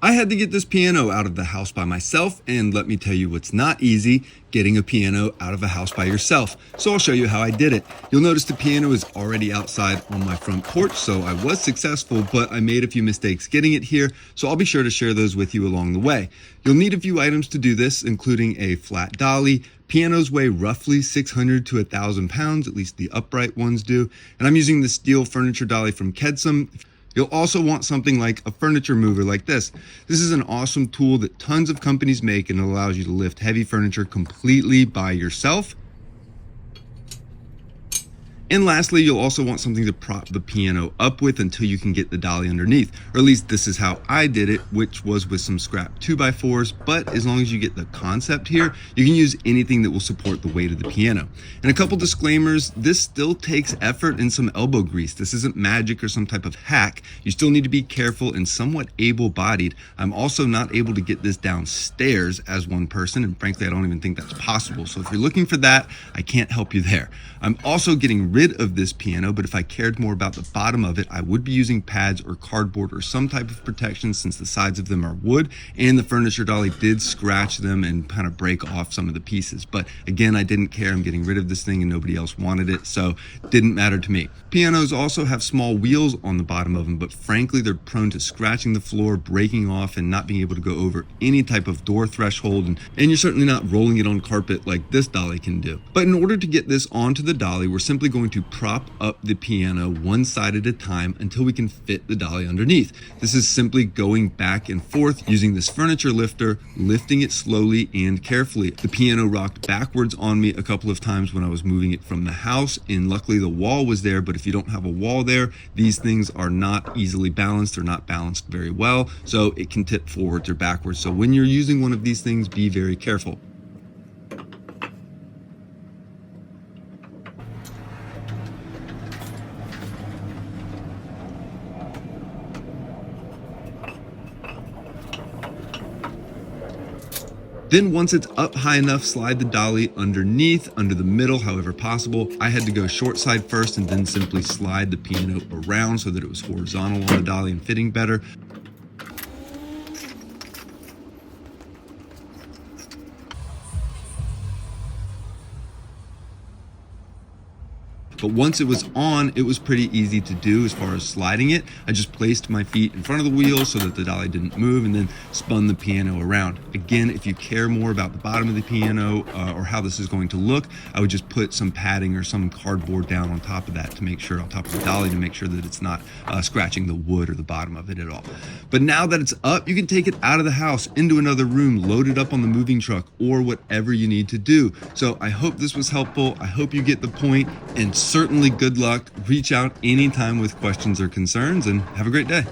I had to get this piano out of the house by myself, and let me tell you, it's not easy getting a piano out of a house by yourself. So I'll show you how I did it. You'll notice the piano is already outside on my front porch, so I was successful, but I made a few mistakes getting it here, so I'll be sure to share those with you along the way. You'll need a few items to do this, including a flat dolly. Pianos weigh roughly 600 to 1,000 pounds, at least the upright ones do, and I'm using the steel furniture dolly from KEDSUM. You'll also want something like a furniture mover like this. This is an awesome tool that tons of companies make, and it allows you to lift heavy furniture completely by yourself. And lastly, you'll also want something to prop the piano up with until you can get the dolly underneath. Or at least this is how I did it, which was with some scrap 2x4s, but as long as you get the concept here, you can use anything that will support the weight of the piano. And a couple disclaimers, this still takes effort and some elbow grease. This isn't magic or some type of hack. You still need to be careful and somewhat able-bodied. I'm also not able to get this downstairs as one person, and frankly, I don't even think that's possible. So if you're looking for that, I can't help you there. I'm also getting rid of this piano, but if I cared more about the bottom of it, I would be using pads or cardboard or some type of protection, since the sides of them are wood and the furniture dolly did scratch them and kind of break off some of the pieces. But again, I didn't care. I'm getting rid of this thing and nobody else wanted it, so it didn't matter to me. Pianos also have small wheels on the bottom of them, but frankly, they're prone to scratching the floor, breaking off, and not being able to go over any type of door threshold, and you're certainly not rolling it on carpet like this dolly can do. But in order to get this onto the dolly, we're simply going to prop up the piano one side at a time until we can fit the dolly underneath. This is simply going back and forth using this furniture lifter, lifting it slowly and carefully. The piano rocked backwards on me a couple of times when I was moving it from the house, and luckily the wall was there, but if you don't have a wall there, these things are not easily balanced. They're not balanced very well, so it can tip forwards or backwards. So when you're using one of these things, be very careful. Then once it's up high enough, slide the dolly underneath, under the middle, however possible. I had to go short side first and then simply slide the piano around so that it was horizontal on the dolly and fitting better. But once it was on, it was pretty easy to do as far as sliding it. I just placed my feet in front of the wheel so that the dolly didn't move, and then spun the piano around. Again, if you care more about the bottom of the piano or how this is going to look, I would just put some padding or some cardboard down on top of that to make sure, on top of the dolly, to make sure that it's not scratching the wood or the bottom of it at all. But now that it's up, you can take it out of the house, into another room, load it up on the moving truck, or whatever you need to do. So I hope this was helpful. I hope you get the point, and certainly good luck. Reach out anytime with questions or concerns, and have a great day.